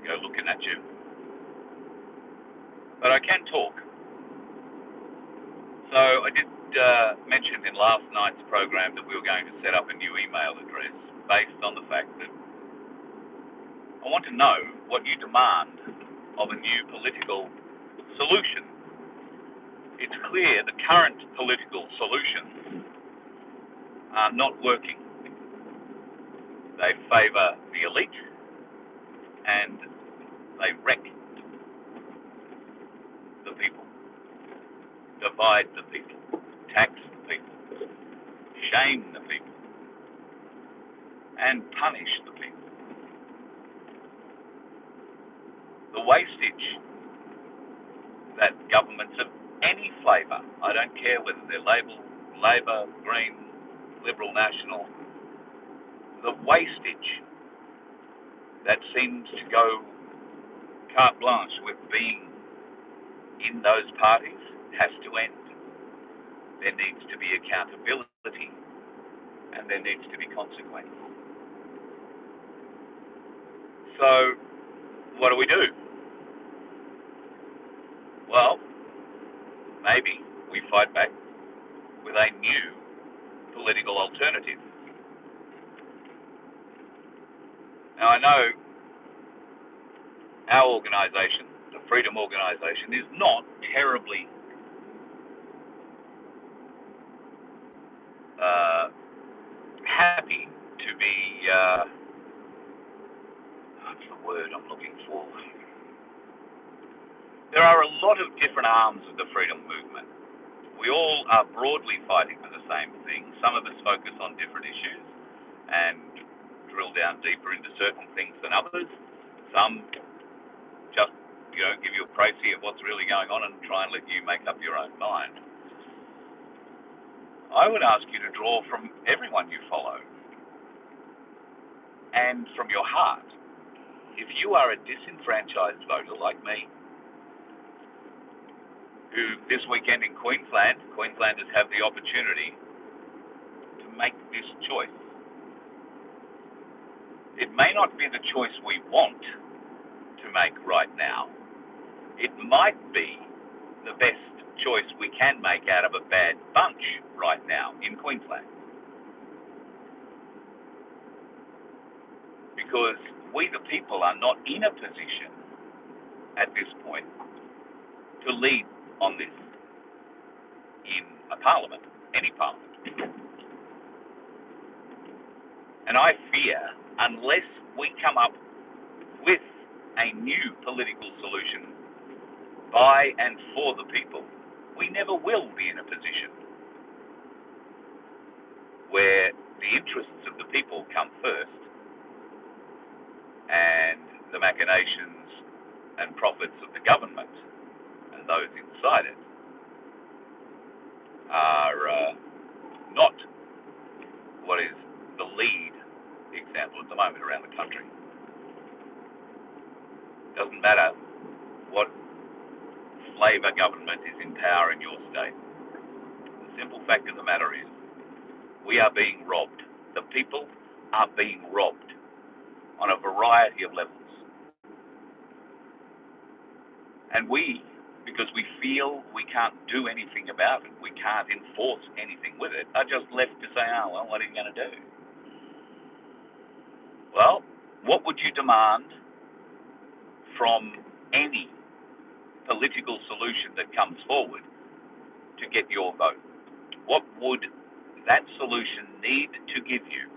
go looking at you. But I can talk. So I did mention in last night's program that we were going to set up a new email address based on the fact that I want to know what you demand of a new political solution. It's clear the current political solutions are not working. They favour the elite and they wreck the people, divide the people, tax the people, shame the people, and punish the people. The wastage that governments of any flavour, I don't care whether they're Labor, Green, Liberal, National, the wastage that seems to go carte blanche with being in those parties has to end. There needs to be accountability and there needs to be consequence. So, what do we do? Well, maybe we fight back with a new political alternative. Now, I know our organisation, the Freedom Organisation, is not terribly happy to be, what's the word I'm looking for? There are a lot of different arms of the freedom movement. We all are broadly fighting for the same thing. Some of us focus on different issues and drill down deeper into certain things than others. Some just, give you a précis of what's really going on and try and let you make up your own mind. I would ask you to draw from everyone you follow and from your heart. If you are a disenfranchised voter like me, who this weekend in Queenslanders have the opportunity to make this choice. It may not be the choice we want to make right now. It might be the best choice we can make out of a bad bunch right now in Queensland. Because we the people are not in a position at this point to lead on this in a parliament, any parliament. And I fear, unless we come up with a new political solution by and for the people, we never will be in a position where the interests of the people come first and the machinations and profits of the government and those inside it are not what is the lead example at the moment around the country. Doesn't matter what flavour government is in power in your state. The simple fact of the matter is we are being robbed. The people are being robbed on a variety of levels. And we, because we feel we can't do anything about it, we can't enforce anything with it, are just left to say, oh, well, what are you going to do? Well, what would you demand from any political solution that comes forward to get your vote? What would that solution need to give you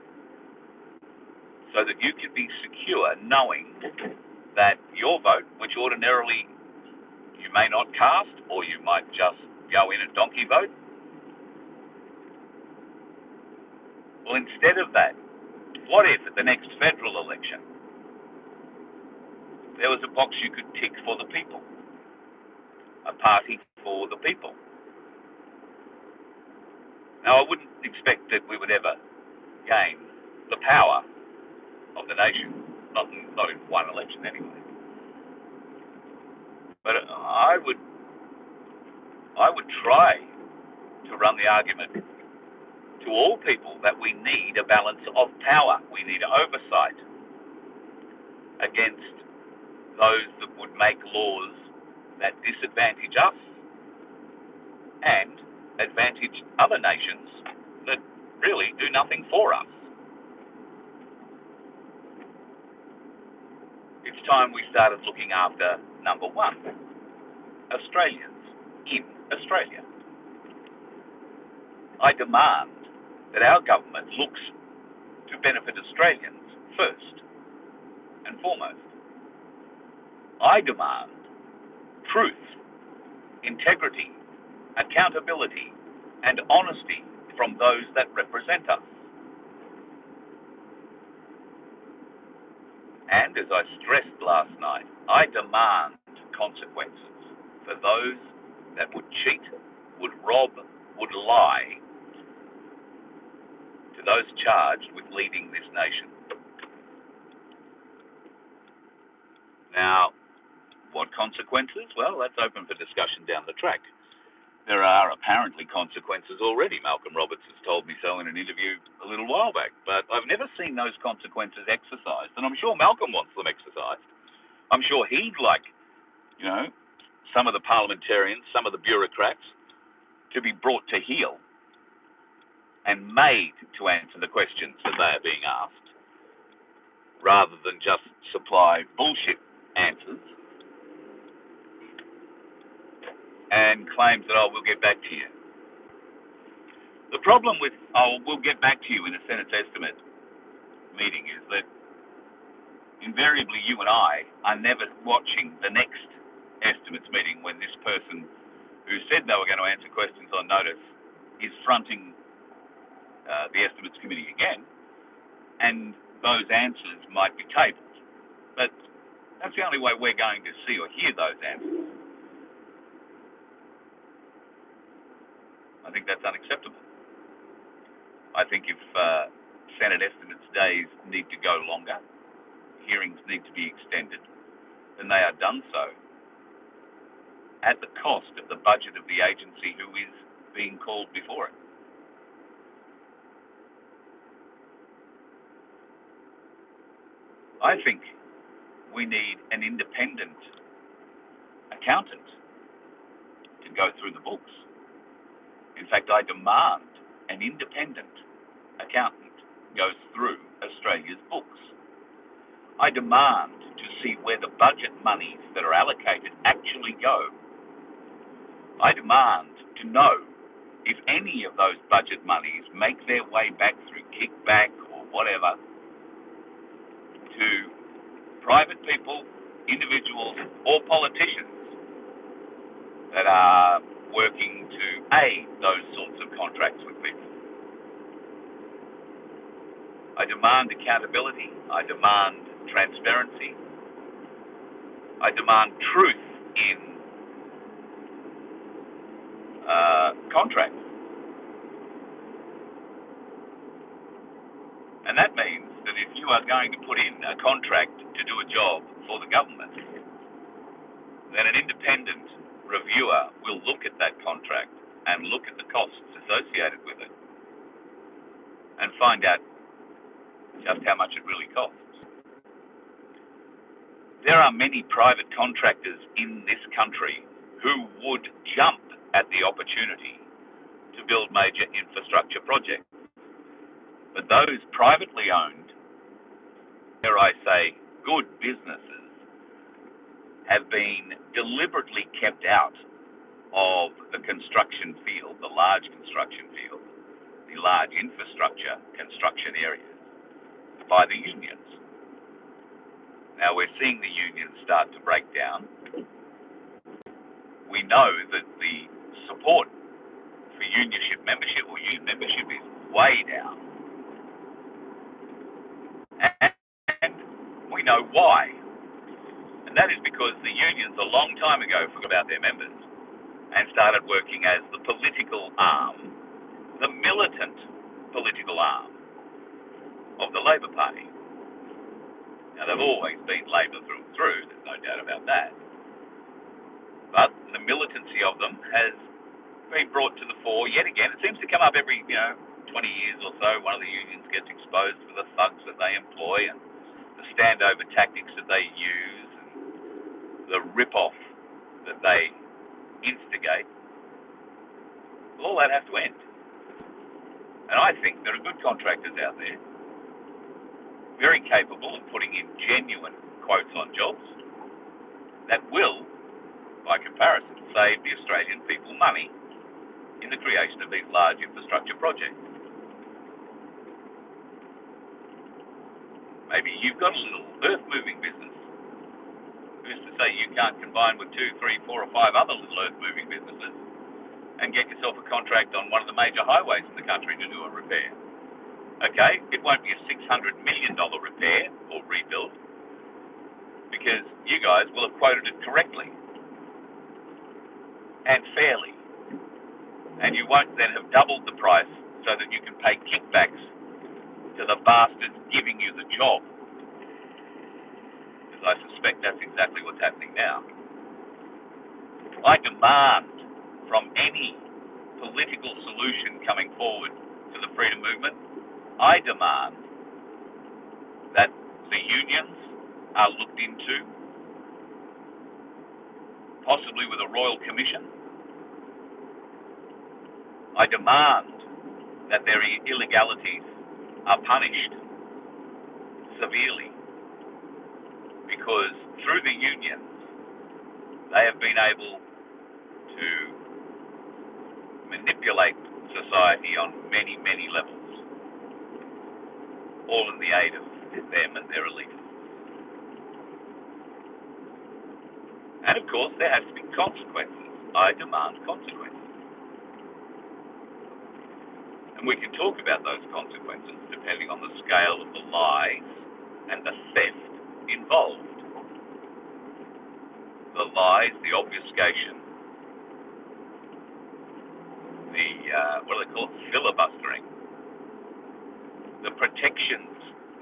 so that you could be secure knowing that your vote, which ordinarily you may not cast, or you might just go in a donkey vote. Well, instead of that, what if at the next federal election there was a box you could tick for the people, a party for the people? Now, I wouldn't expect that we would ever gain the power of the nation, not in one election anyway. But I would try to run the argument to all people that we need a balance of power. We need oversight against those that would make laws that disadvantage us and advantage other nations that really do nothing for us. It's time we started looking after, number one, Australians in Australia. I demand that our government looks to benefit Australians first and foremost. I demand truth, integrity, accountability, and honesty from those that represent us. And as I stressed last night, I demand consequences for those that would cheat, would rob, would lie to those charged with leading this nation. Now, what consequences? Well, that's open for discussion down the track. There are apparently consequences already. Malcolm Roberts has told me so in an interview a little while back, but I've never seen those consequences exercised, and I'm sure Malcolm wants them exercised. I'm sure he'd like, some of the parliamentarians, some of the bureaucrats to be brought to heel and made to answer the questions that they are being asked, rather than just supply bullshit answers and claims that, we'll get back to you. The problem with, we'll get back to you in a Senate estimate meeting is that invariably you and I are never watching the next estimates meeting when this person who said they were going to answer questions on notice is fronting the estimates committee again, and those answers might be tabled. But that's the only way we're going to see or hear those answers. I think that's unacceptable. I think if Senate estimates days need to go longer, hearings need to be extended, then they are done so at the cost of the budget of the agency who is being called before it. I think we need an independent accountant to go through the books. In fact, I demand an independent accountant goes through Australia's books. I demand to see where the budget monies that are allocated actually go. I demand to know if any of those budget monies make their way back through kickback or whatever to private people, individuals, or politicians that are working to aid those sorts of contracts with people. I demand accountability. I demand transparency. I demand truth in contracts. And that means that if you are going to put in a contract to do a job for the government, then an independent reviewer will look at that contract and look at the costs associated with it and find out just how much it really costs. There are many private contractors in this country who would jump at the opportunity to build major infrastructure projects. But those privately owned, dare I say, good businesses have been deliberately kept out of the construction field, the large construction field, the large infrastructure construction areas by the unions. Now we're seeing the unions start to break down. We know that the support for unionship membership or union membership is way down. And we know why. And that is because the unions a long time ago forgot about their members and started working as the political arm, the militant political arm of the Labor Party. Now, they've always been Labor through and through, there's no doubt about that. But the militancy of them has been brought to the fore yet again. It seems to come up every, 20 years or so. One of the unions gets exposed for the thugs that they employ and the standover tactics that they use. the rip-off that they instigate, all that has to end. And I think there are good contractors out there, very capable of putting in genuine quotes on jobs that will, by comparison, save the Australian people money in the creation of these large infrastructure projects. Maybe you've got a little earth-moving business. Who's to say you can't combine with 2, 3, 4 or 5 other little earth-moving businesses and get yourself a contract on one of the major highways in the country to do a repair? Okay, it won't be a $600 million repair or rebuild because you guys will have quoted it correctly and fairly. And you won't then have doubled the price so that you can pay kickbacks to the bastards giving you the job. Because I suspect that's exactly what's happening now. I demand from any political solution coming forward to the freedom movement, I demand that the unions are looked into, possibly with a royal commission. I demand that their illegalities are punished severely, because through the unions they have been able to manipulate society on many, many levels, all in the aid of them and their elite. And of course there has to be consequences. I demand consequences. And we can talk about those consequences depending on the scale of the lies and the theft involved. The lies, the obfuscation, the, what do they call it, filibustering, the protections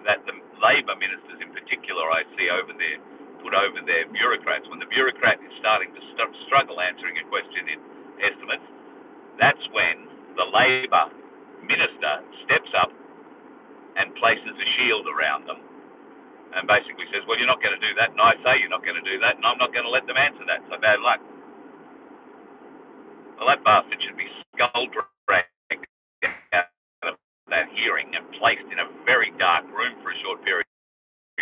that the Labor ministers in particular I see over there put over their bureaucrats. When the bureaucrat is starting to struggle answering a question in estimates, that's when the Labor minister steps up and places a shield around them and basically says, well, you're not going to do that, and I say you're not going to do that, and I'm not going to let them answer that, so bad luck. Well, that bastard should be skull-dragged out of that hearing and placed in a very dark room for a short period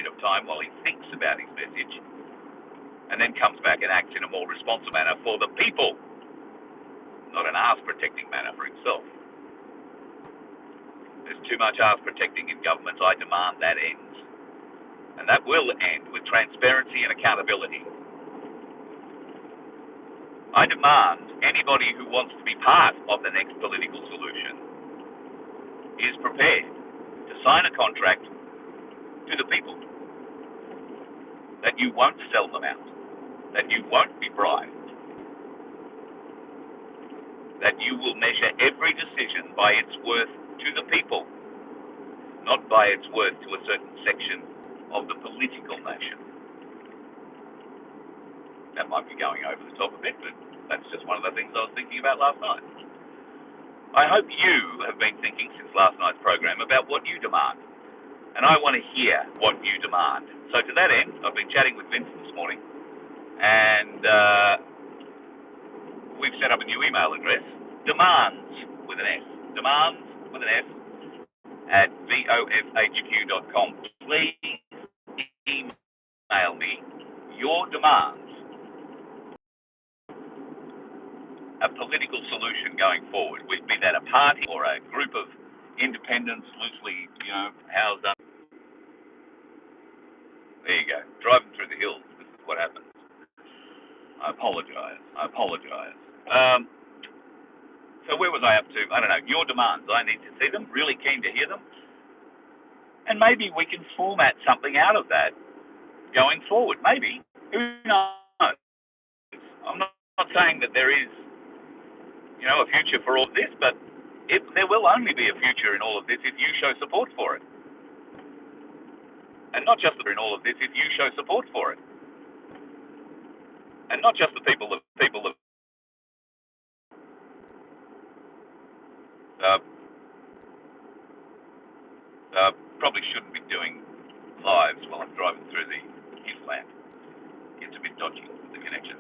of time while he thinks about his message, and then comes back and acts in a more responsible manner for the people, not an arse-protecting manner for himself. There's too much arse protecting in governments. I demand that ends. And that will end with transparency and accountability. I demand anybody who wants to be part of the next political solution is prepared to sign a contract to the people that you won't sell them out, that you won't be bribed, that you will measure every decision by its worth to the people, not by its worth to a certain section of the political nation. That might be going over the top a bit, but that's just one of the things I was thinking about last night. I hope you have been thinking since last night's program about what you demand, and I want to hear what you demand. So to that end, I've been chatting with Vincent this morning, and we've set up a new email address, demands with an S, demands with an S at vofhq.com. Please email me your demands, a political solution going forward, be that a party or a group of independents loosely, housed up. There you go, driving through the hills, this is what happens. I apologise. So where was I up to? I don't know. Your demands. I need to see them. Really keen to hear them. And maybe we can format something out of that going forward. Maybe. Who knows? I'm not saying that there is, a future for all of this, but there will only be a future in all of this if you show support for it. And not just in all of this if you show support for it. And not just the people that probably shouldn't be doing lives while I'm driving through the hinterland. It's a bit dodgy, the connection.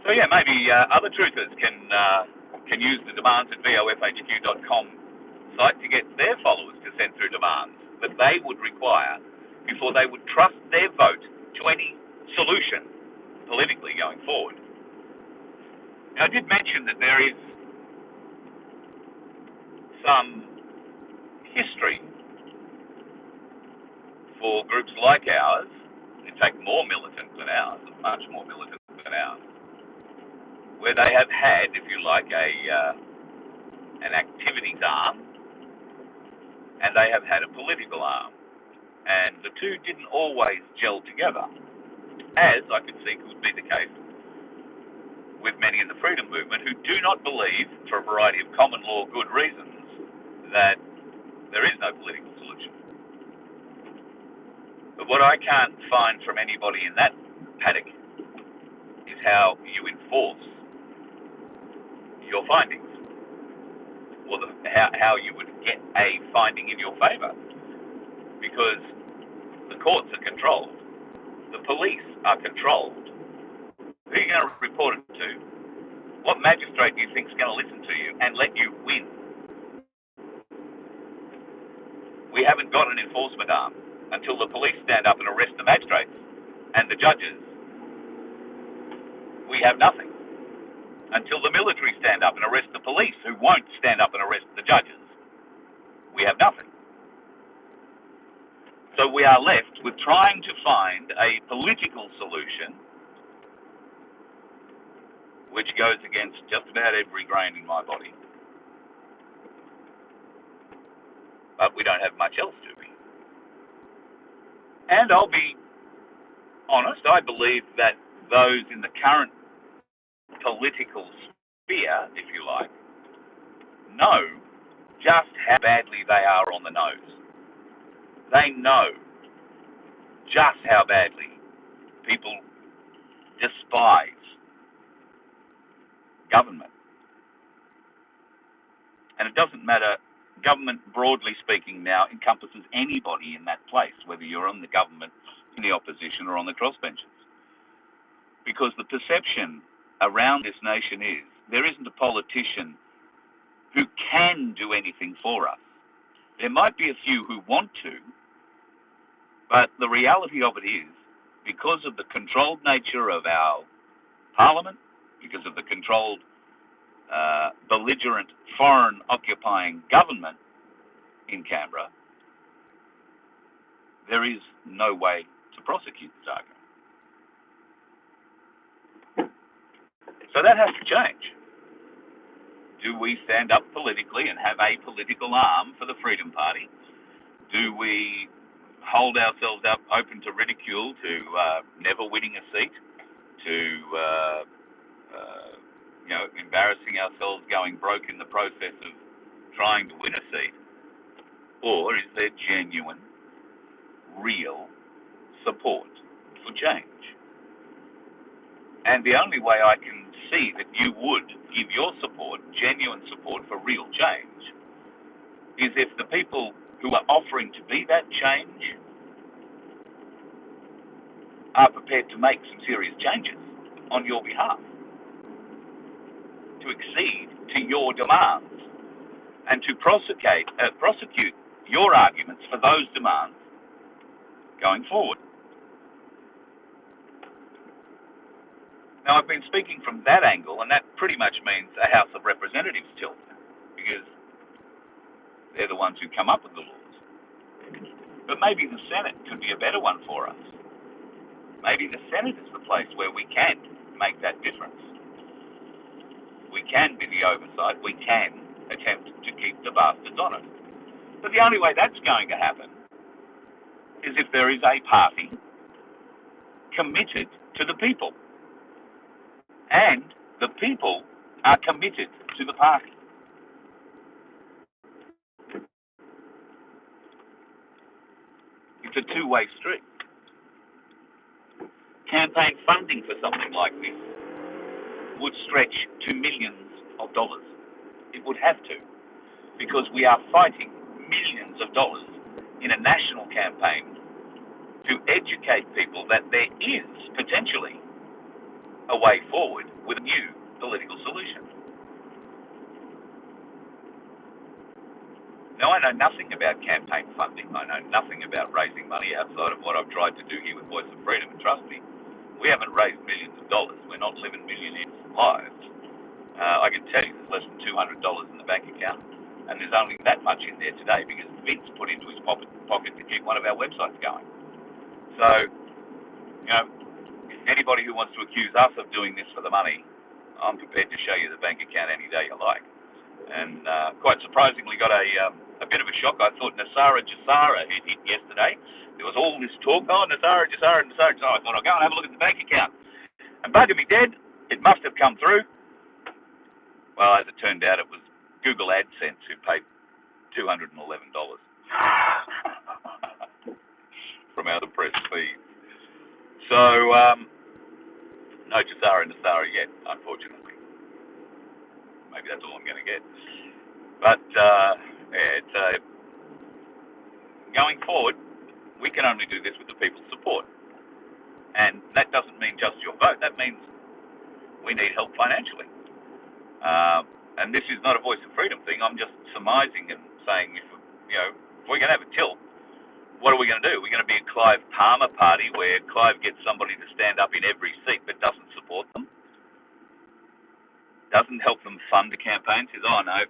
So yeah, maybe other truthers can use the demands at VoFHQ.com site to get their followers to send through demands that they would require before they would trust their vote to any solution politically going forward. Now, I did mention that there is some history for groups like ours, in fact more militant than ours, much more militant than ours, where they have had, if you like, an activities arm and they have had a political arm. And the two didn't always gel together, as I could see could be the case with many in the freedom movement who do not believe, for a variety of common law good reasons, that there is no political solution. But what I can't find from anybody in that paddock is how you enforce your findings, or how you would get a finding in your favour. Because the courts are controlled, the police are controlled. Who are you going to report it to? What magistrate do you think is going to listen to you and let you win? We haven't got an enforcement arm until the police stand up and arrest the magistrates and the judges. We have nothing. Until the military stand up and arrest the police who won't stand up and arrest the judges, we have nothing. So we are left with trying to find a political solution which goes against just about every grain in my body. But we don't have much else, do we? And I'll be honest, I believe that those in the current political sphere, if you like, know just how badly they are on the nose. They know just how badly people despise government. And it doesn't matter, government, broadly speaking, now encompasses anybody in that place, whether you're on the government, in the opposition, or on the crossbenches. Because the perception around this nation is there isn't a politician who can do anything for us. There might be a few who want to, but the reality of it is, because of the controlled nature of our parliament, because of the controlled, belligerent, foreign occupying government in Canberra, there is no way to prosecute this argument. So that has to change. Do we stand up politically and have a political arm for the Freedom Party? Do we hold ourselves up open to ridicule, to never winning a seat, to embarrassing ourselves, going broke in the process of trying to win a seat? Or is there genuine, real support for change? And the only way I can see that you would give your support, genuine support for real change, is if the people who are offering to be that change are prepared to make some serious changes on your behalf, to accede to your demands, and to prosecute your arguments for those demands going forward. Now, I've been speaking from that angle, and that pretty much means a House of Representatives tilt, because they're the ones who come up with the laws. But maybe the Senate could be a better one for us. Maybe the Senate is the place where we can make that difference. We can be the oversight. We can attempt to keep the bastards honest. But the only way that's going to happen is if there is a party committed to the people. And the people are committed to the party. It's a two-way street. Campaign funding for something like this would stretch to millions of dollars. It would have to, because we are fighting millions of dollars in a national campaign to educate people that there is potentially a way forward with a new political solution. Now, I know nothing about campaign funding. I know nothing about raising money outside of what I've tried to do here with Voice of Freedom, and trust me, we haven't raised millions of dollars. We're not living millionaires' lives. I can tell you there's less than $200 in the bank account, and there's only that much in there today because Vince put into his pocket to keep one of our websites going. So, anybody who wants to accuse us of doing this for the money, I'm prepared to show you the bank account any day you like. And quite surprisingly got a bit of a shock. I thought Nasara Jassara had hit yesterday. There was all this talk, Nasara Jassara. I thought I'll go and have a look at the bank account. And bugger me dead, it must have come through. Well, as it turned out, it was Google AdSense who paid $211 from our press feed. So, no Jassara and Nasara yet, unfortunately. Maybe that's all I'm going to get. But, going forward, we can only do this with the people's support. And that doesn't mean just your vote. That means we need help financially. And this is not a Voice of Freedom thing. I'm just surmising and saying, if we're going to have a tilt, what are we going to do? We're going to be a Clive Palmer party where Clive gets somebody to stand up in every seat but doesn't support them, doesn't help them fund the campaign, says, oh no,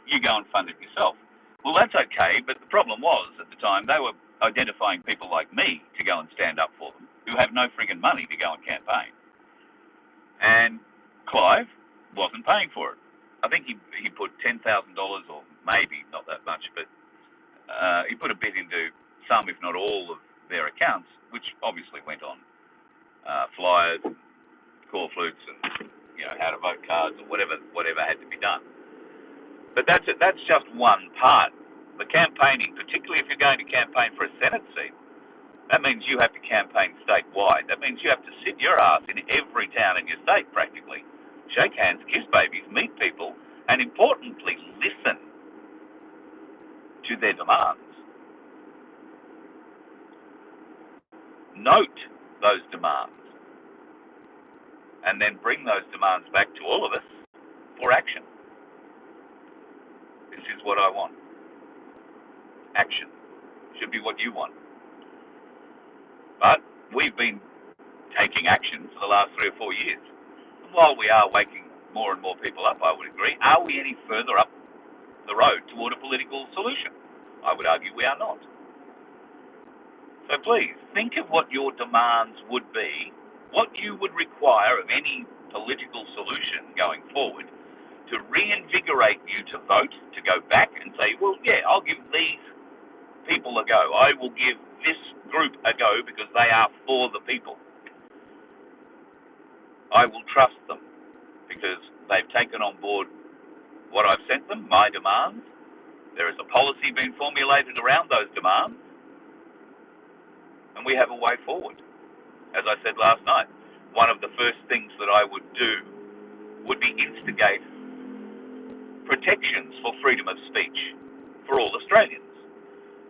you go and fund it yourself. Well, that's okay, but the problem was, at the time, they were identifying people like me to go and stand up for them, who have no friggin' money to go and campaign. And Clive wasn't paying for it. I think he put $10,000, or maybe not that much, but he put a bit into some, if not all, of their accounts, which obviously went on flyers, and call flutes, and how to vote cards, or whatever had to be done. But that's just one part. The campaigning, particularly if you're going to campaign for a Senate seat, that means you have to campaign statewide. That means you have to sit your ass in every town in your state, practically. Shake hands, kiss babies, meet people, and importantly, listen to their demands. Note those demands, and then bring those demands back to all of us for action. This is what I want. Action should be what you want. But we've been taking action for the last 3 or 4 years. And while we are waking more and more people up, I would agree, are we any further up the road toward a political solution? I would argue we are not. So please, think of what your demands would be, what you would require of any political solution going forward to reinvigorate you to vote, to go back and say, well, yeah, I'll give these people a go. I will give this group a go because they are for the people. I will trust them because they've taken on board what I've sent them, my demands. There is a policy being formulated around those demands, and we have a way forward. As I said last night, one of the first things that I would do would be instigate protections for freedom of speech for all Australians.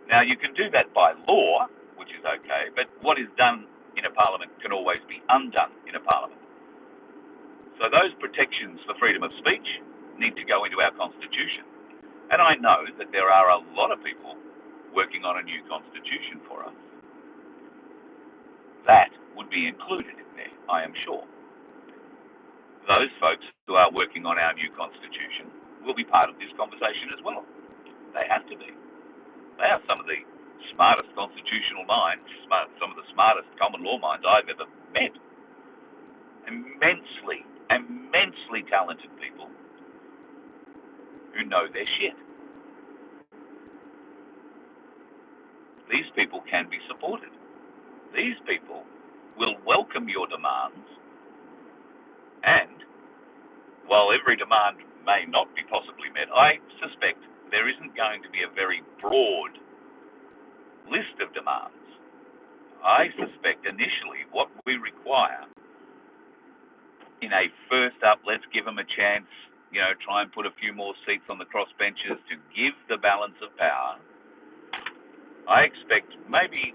Now, you can do that by law, which is okay, but what is done in a parliament can always be undone in a parliament. So those protections for freedom of speech need to go into our constitution. And I know that there are a lot of people working on a new constitution for us. That would be included in there, I am sure. Those folks who are working on our new constitution will be part of this conversation as well. They have to be. They are some of the smartest constitutional minds, some of the smartest common law minds I've ever met. Immensely talented people who know their shit. These people can be supported. These people will welcome your demands, and while every demand may not be possibly met, I suspect there isn't going to be a very broad list of demands. I suspect initially what we require in a first up, let's give them a chance, try and put a few more seats on the crossbenches to give the balance of power. I expect maybe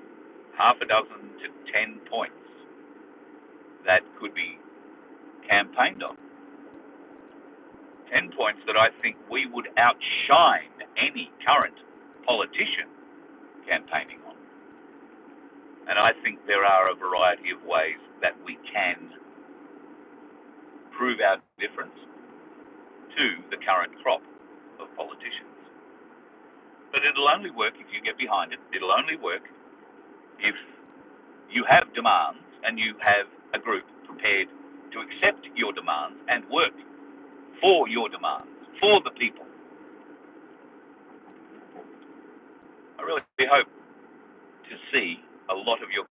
half a dozen to 10 points that could be campaigned on. 10 points that I think we would outshine any current politician campaigning on. And I think there are a variety of ways that we can prove our difference to the current crop of politicians. But it'll only work if you get behind it. It'll only work if you have demands and you have a group prepared to accept your demands and work for your demands, for the people. I really hope to see a lot of your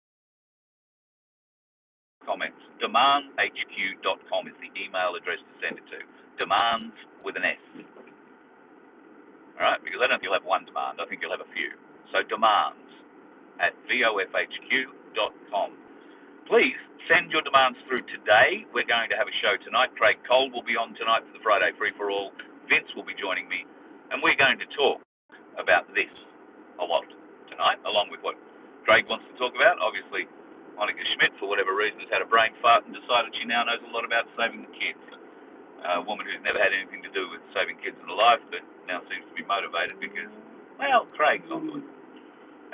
comments. demandhq.com is the email address to send it to. Demands with an S. All right, because I don't think you'll have one demand. I think you'll have a few. So demands at VoFHQ.com. Please send your demands through today. We're going to have a show tonight. Craig Cole will be on tonight for the Friday Free-for-All. Vince will be joining me. And we're going to talk about this a lot tonight, along with what Craig wants to talk about. Obviously, Monica Schmidt, for whatever reason, has had a brain fart and decided she now knows a lot about saving the kids. A woman who's never had anything to do with saving kids in her life, but now seems to be motivated because, well, Craig's onto it.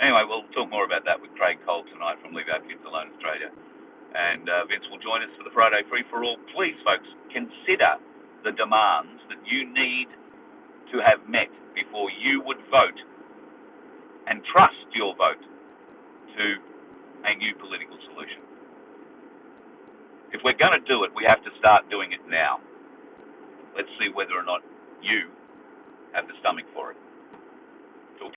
Anyway, we'll talk more about that with Craig Cole tonight from Leave Our Kids Alone Australia. And Vince will join us for the Friday Free-for-All. Please, folks, consider the demands that you need to have met before you would vote and trust your vote to a new political solution. If we're going to do it, we have to start doing it now. Let's see whether or not you have the stomach for it.